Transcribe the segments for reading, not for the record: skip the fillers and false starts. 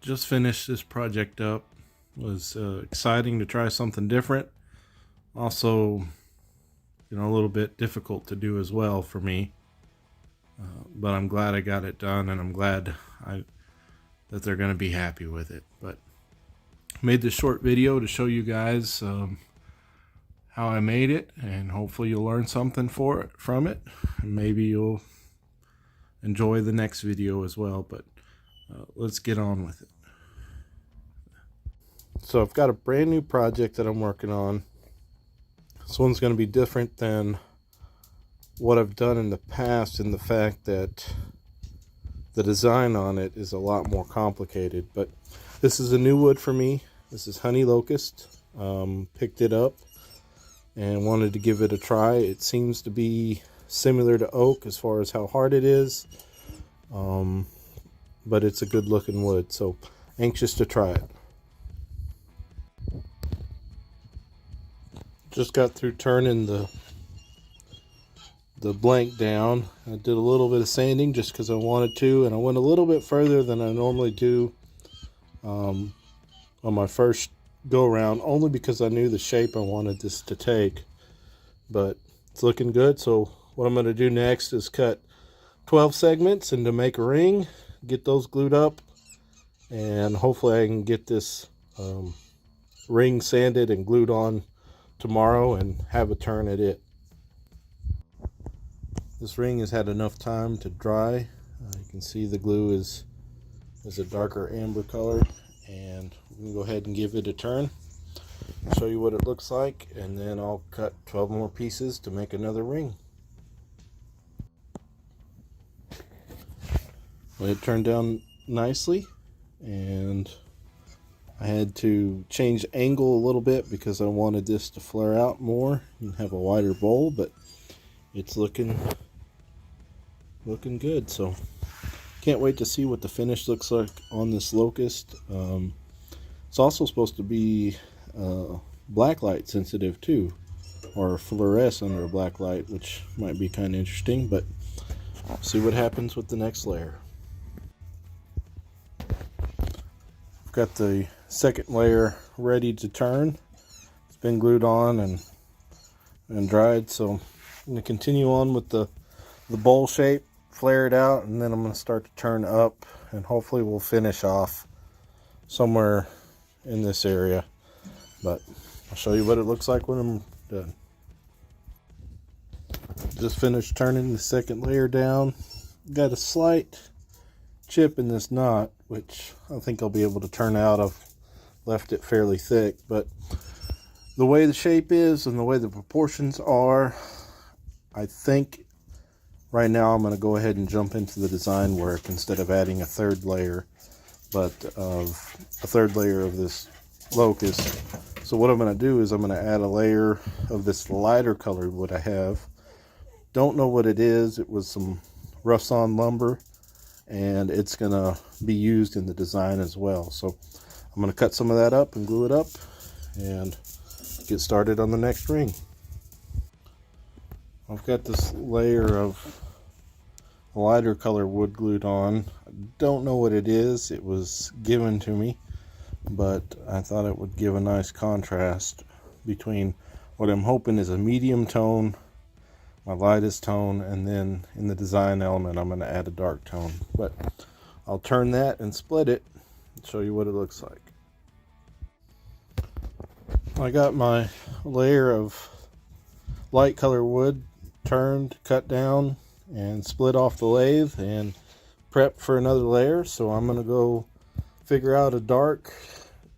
just finished this project up. It was exciting to try something different. Also, a little bit difficult to do as well for me. But I'm glad I got it done, and I'm glad that they're going to be happy with it. But I made this short video to show you guys how I made it, and hopefully you'll learn something from it, and maybe you'll enjoy the next video as well. But let's get on with it. So I've got a brand new project that I'm working on. This one's going to be different than what I've done in the past, in the fact that the design on it is a lot more complicated. But this is a new wood for me. This is honey locust. Picked it up and wanted to give it a try. It seems to be similar to oak as far as how hard it is, but it's a good looking wood, so anxious to try it. Just got through turning the blank down. I did a little bit of sanding just because I wanted to, and I went a little bit further than I normally do on my first go around, only because I knew the shape I wanted this to take. But it's looking good. So what I'm going to do next is cut 12 segments and to make a ring, get those glued up, and hopefully I can get this ring sanded and glued on tomorrow and have a turn at it. This ring has had enough time to dry. You can see the glue is a darker amber color, and we can go ahead and give it a turn, show you what it looks like, and then I'll cut 12 more pieces to make another ring. Well, it turned down nicely, and I had to change angle a little bit because I wanted this to flare out more and have a wider bowl, but it's looking good. So can't wait to see what the finish looks like on this locust. It's also supposed to be black light sensitive too, or fluoresce under a black light, which might be kind of interesting, but see what happens with the next layer. I've got the second layer ready to turn. It's been glued on and dried, so I'm going to continue on with the bowl shape, flare it out, and then I'm going to start to turn up, and hopefully we'll finish off somewhere in this area. But I'll show you what it looks like when I'm done. Just finished turning the second layer down. Got a slight chip in this knot, which I think I'll be able to turn out. I've left it fairly thick, but the way the shape is and the way the proportions are, I think right now I'm going to go ahead and jump into the design work instead of adding a third layer, but of a third layer of this locust. So what I'm going to do is I'm going to add a layer of this lighter colored wood I have. Don't know what it is. It was some rough sawn lumber, and it's going to be used in the design as well. So I'm going to cut some of that up and glue it up and get started on the next ring. I've got this layer of lighter color wood glued on. I don't know what it is. It was given to me, but I thought it would give a nice contrast between what I'm hoping is a medium tone, my lightest tone, and then in the design element I'm going to add a dark tone. But I'll turn that and split it and show you what it looks like. I got my layer of light color wood turned, cut down, and split off the lathe and prepped for another layer. So I'm going to go figure out a dark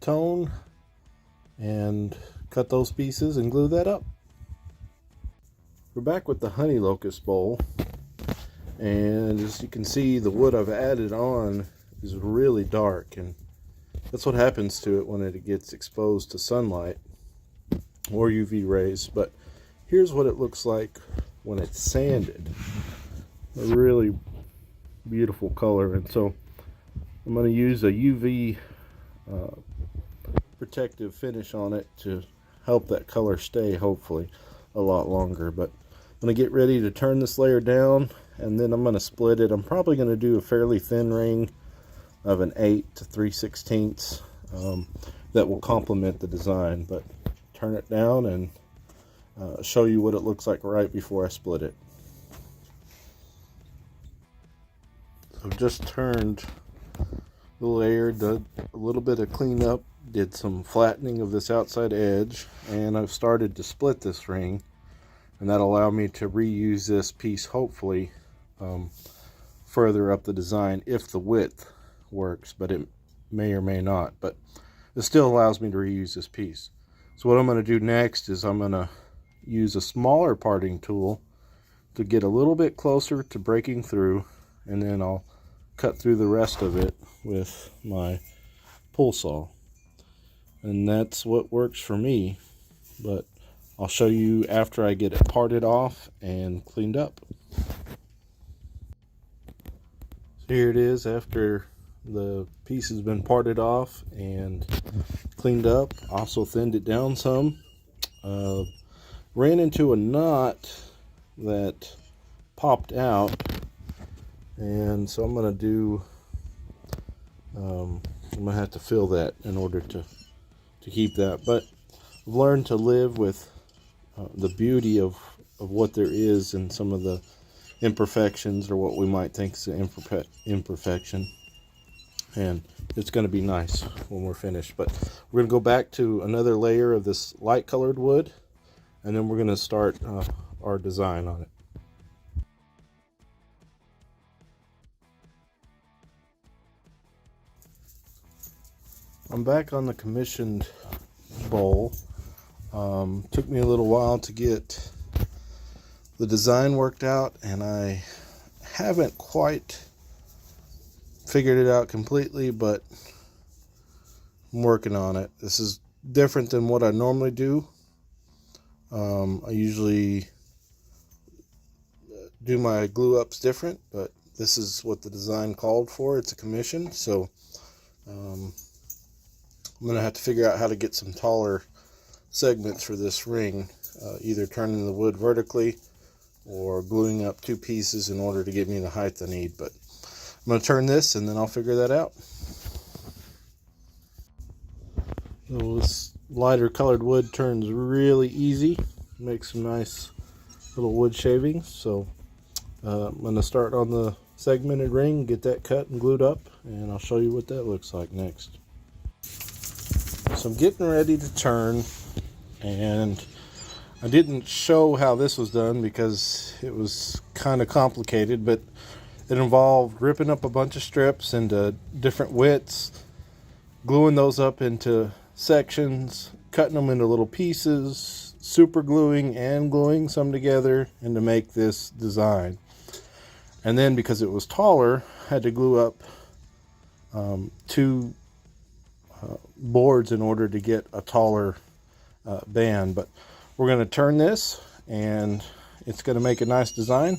tone and cut those pieces and glue that up. We're back with the honey locust bowl, and as you can see, the wood I've added on is really dark, and that's what happens to it when it gets exposed to sunlight or UV rays. But here's what it looks like when it's sanded. A really beautiful color, and so I'm going to use a UV protective finish on it to help that color stay, hopefully, a lot longer. But I'm going to get ready to turn this layer down, and then I'm going to split it. I'm probably going to do a fairly thin ring of an 8 to 3/16 that will complement the design. But turn it down and show you what it looks like right before I split it. So just turned the layer, did a little bit of cleanup, did some flattening of this outside edge, and I've started to split this ring, and that'll allow me to reuse this piece hopefully further up the design if the width works, but it may or may not. But it still allows me to reuse this piece. So what I'm going to do next is I'm going to use a smaller parting tool to get a little bit closer to breaking through, and then I'll cut through the rest of it with my pull saw. And that's what works for me, but I'll show you after I get it parted off and cleaned up. So here it is after the piece has been parted off and cleaned up. Also thinned it down some. Ran into a knot that popped out, and so I'm going to do I'm going to have to fill that in order to keep that. But I've learned to live with the beauty of what there is in some of the imperfections, or what we might think is an imperfection, and it's going to be nice when we're finished. But we're going to go back to another layer of this light colored wood, and then we're going to start our design on it. I'm back on the commissioned bowl. Took me a little while to get the design worked out, and I haven't quite figured it out completely, but I'm working on it. This is different than what I normally do. I usually do my glue ups different, but this is what the design called for. It's a commission, so I'm going to have to figure out how to get some taller segments for this ring, either turning the wood vertically or gluing up two pieces in order to give me the height I need. But I'm going to turn this and then I'll figure that out. So this lighter colored wood turns really easy, makes some nice little wood shavings. So I'm going to start on the segmented ring, get that cut and glued up, and I'll show you what that looks like next. So I'm getting ready to turn, and I didn't show how this was done because it was kind of complicated, but it involved ripping up a bunch of strips into different widths, gluing those up into sections, cutting them into little pieces, super gluing and gluing some together, and to make this design. And then because it was taller, I had to glue up two boards in order to get a taller band. But we're going to turn this, and it's going to make a nice design,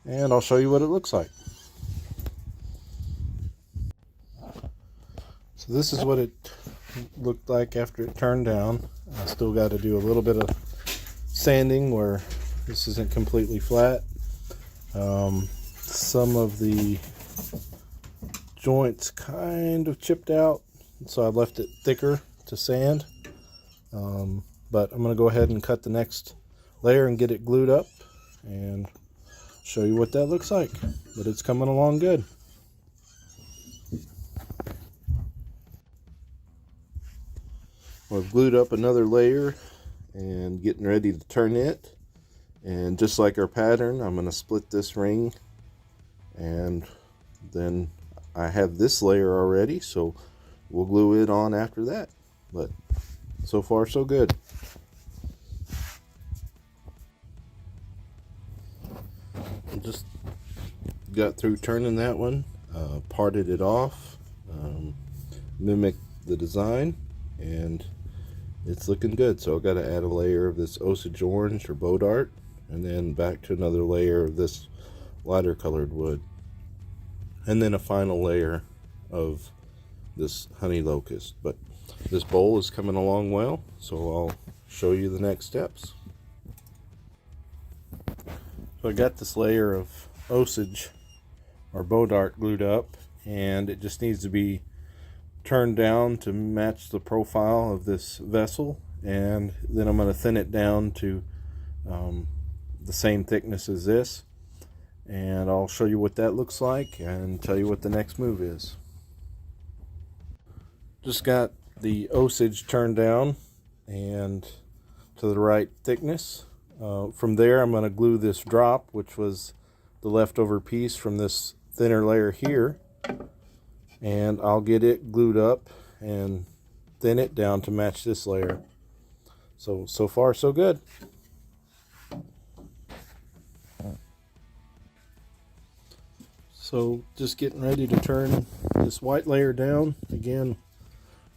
and I'll show you what it looks like. So this is what it looked like after it turned down. I still got to do a little bit of sanding where this isn't completely flat. Some of the joints kind of chipped out, so I left it thicker to sand. But I'm going to go ahead and cut the next layer and get it glued up and show you what that looks like. But it's coming along good. I've glued up another layer and getting ready to turn it. And just like our pattern, I'm going to split this ring, and then I have this layer already, so we'll glue it on after that. But so far so good. Just got through turning that one, parted it off, mimicked the design, and it's looking good. So I've got to add a layer of this Osage orange or Bodart, and then back to another layer of this lighter colored wood, and then a final layer of this honey locust. But this bowl is coming along well, so I'll show you the next steps. So I got this layer of Osage or Bodart glued up, and it just needs to be turned down to match the profile of this vessel, and then I'm going to thin it down to the same thickness as this, and I'll show you what that looks like and tell you what the next move is. Just got the osage turned down and to the right thickness. From there I'm going to glue this drop, which was the leftover piece from this thinner layer here, and I'll get it glued up and thin it down to match this layer. So far so good. So just getting ready to turn this white layer down. Again,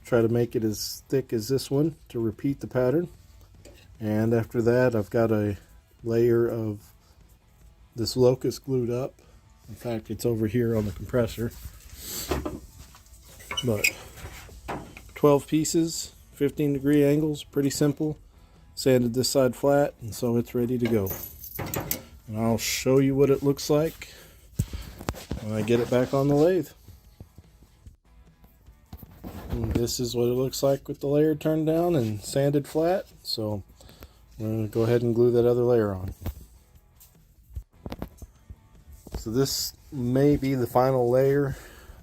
try to make it as thick as this one to repeat the pattern. And after that, I've got a layer of this locust glued up. In fact, it's over here on the compressor. But 12 pieces, 15-degree angles, pretty simple. Sanded this side flat, and so it's ready to go. And I'll show you what it looks like when I get it back on the lathe. And this is what it looks like with the layer turned down and sanded flat. So I'm going to go ahead and glue that other layer on. So this may be the final layer.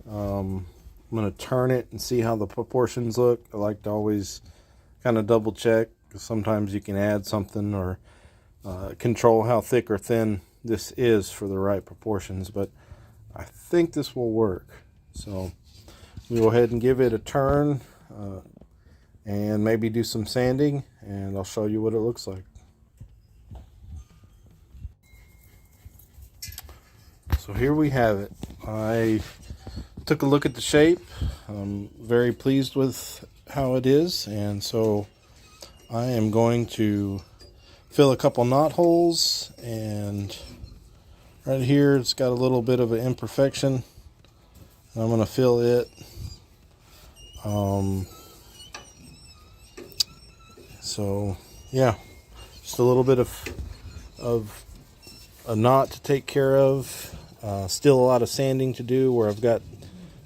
I'm going to turn it and see how the proportions look. I like to always kind of double check, because sometimes you can add something or control how thick or thin this is for the right proportions, but I think this will work. So we'll go ahead and give it a turn and maybe do some sanding, and I'll show you what it looks like. So here we have it. I took a look at the shape. I'm very pleased with how it is, and so I am going to fill a couple knot holes, and right here it's got a little bit of an imperfection. I'm going to fill it. So yeah, just a little bit of a knot to take care of. Still a lot of sanding to do where I've got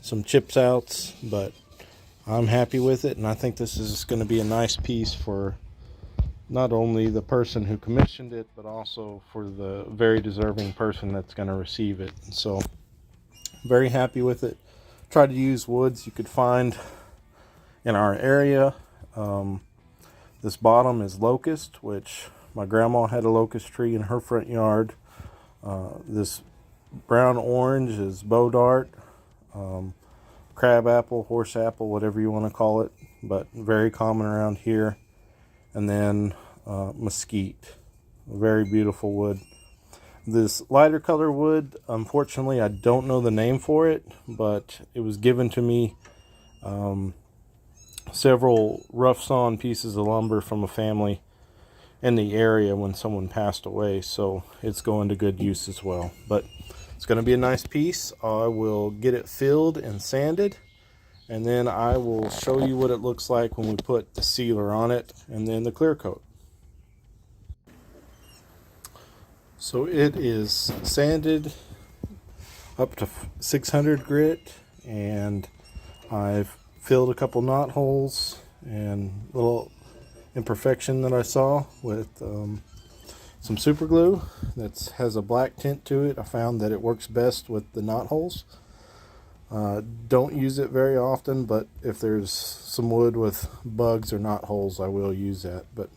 some chips outs, but I'm happy with it, and I think this is going to be a nice piece for not only the person who commissioned it, but also for the very deserving person that's going to receive it. So very happy with it. Try to use woods you could find in our area. This bottom is locust, which my grandma had a locust tree in her front yard. This brown orange is bow dart, crab apple, horse apple, whatever you want to call it, but very common around here. And then mesquite, a very beautiful wood. This lighter color wood, unfortunately I don't know the name for it, but it was given to me several rough sawn pieces of lumber from a family in the area when someone passed away, so it's going to good use as well. But it's going to be a nice piece. I will get it filled and sanded, and then I will show you what it looks like when we put the sealer on it and then the clear coat. So it is sanded up to 600 grit, and I've filled a couple knot holes and little imperfection that I saw with some super glue that has a black tint to it. I found that it works best with the knot holes. Don't use it very often, but if there's some wood with bugs or knot holes, I will use that. But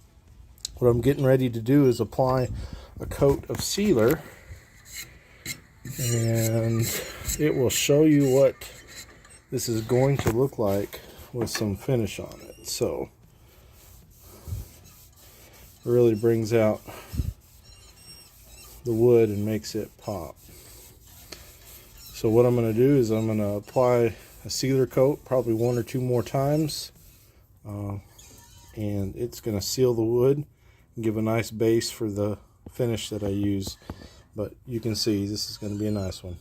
what I'm getting ready to do is apply a coat of sealer, and it will show you what this is going to look like with some finish on it. So it really brings out the wood and makes it pop. So what I'm going to do is I'm going to apply a sealer coat probably one or two more times, and it's going to seal the wood and give a nice base for the finish that I use. But you can see this is going to be a nice one.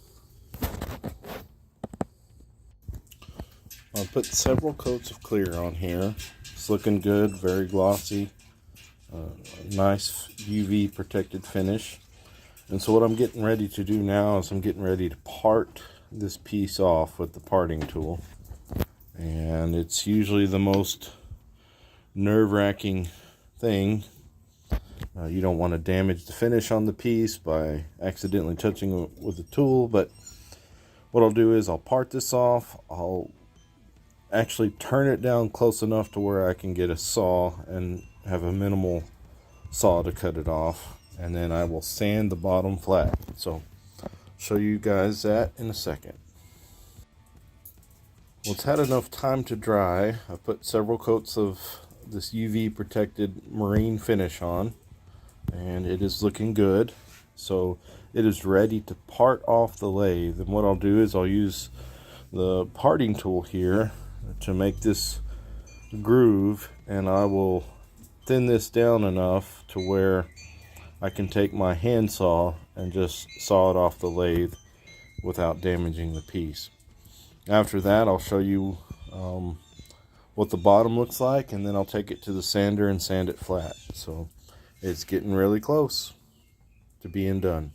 I'll put several coats of clear on here. It's looking good, very glossy, nice UV protected finish. And so what I'm getting ready to do now is I'm getting ready to part this piece off with the parting tool, and it's usually the most nerve-wracking thing. You don't want to damage the finish on the piece by accidentally touching it with a tool, but what I'll do is I'll part this off. I'll actually turn it down close enough to where I can get a saw and have a minimal saw to cut it off, and then I will sand the bottom flat. So I'll show you guys that in a second. Well, it's had enough time to dry. I put several coats of this UV protected marine finish on, and it is looking good. So it is ready to part off the lathe, and what I'll do is I'll use the parting tool here to make this groove, and I will thin this down enough to where I can take my handsaw and just saw it off the lathe without damaging the piece. After that, I'll show you what the bottom looks like, and then I'll take it to the sander and sand it flat. So it's getting really close to being done.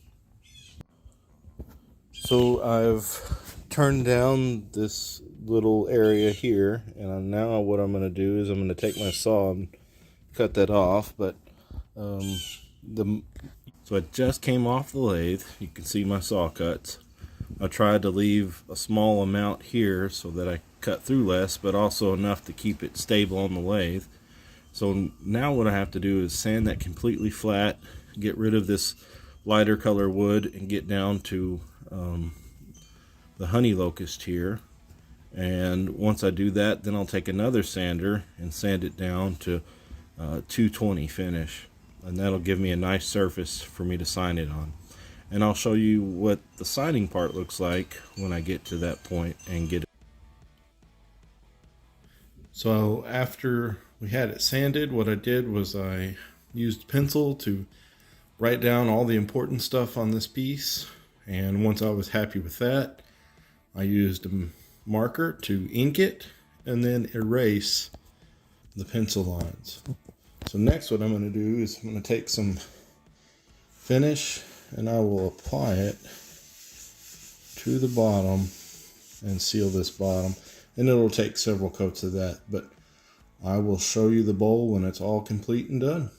So I've turned down this little area here, and now what I'm going to do is I'm going to take my saw and cut that off. But so it just came off the lathe. You can see my saw cuts. I tried to leave a small amount here so that I cut through less, but also enough to keep it stable on the lathe. So now what I have to do is sand that completely flat, get rid of this lighter color wood, and get down to the honey locust here. And once I do that, then I'll take another sander and sand it down to 220 finish, and that'll give me a nice surface for me to sign it on. And I'll show you what the signing part looks like when I get to that point and get it. So after we had it sanded, what I did was I used pencil to write down all the important stuff on this piece, and once I was happy with that, I used a marker to ink it and then erase the pencil lines. So next what I'm going to do is I'm going to take some finish and I will apply it to the bottom and seal this bottom, and it'll take several coats of that, but I will show you the bowl when it's all complete and done.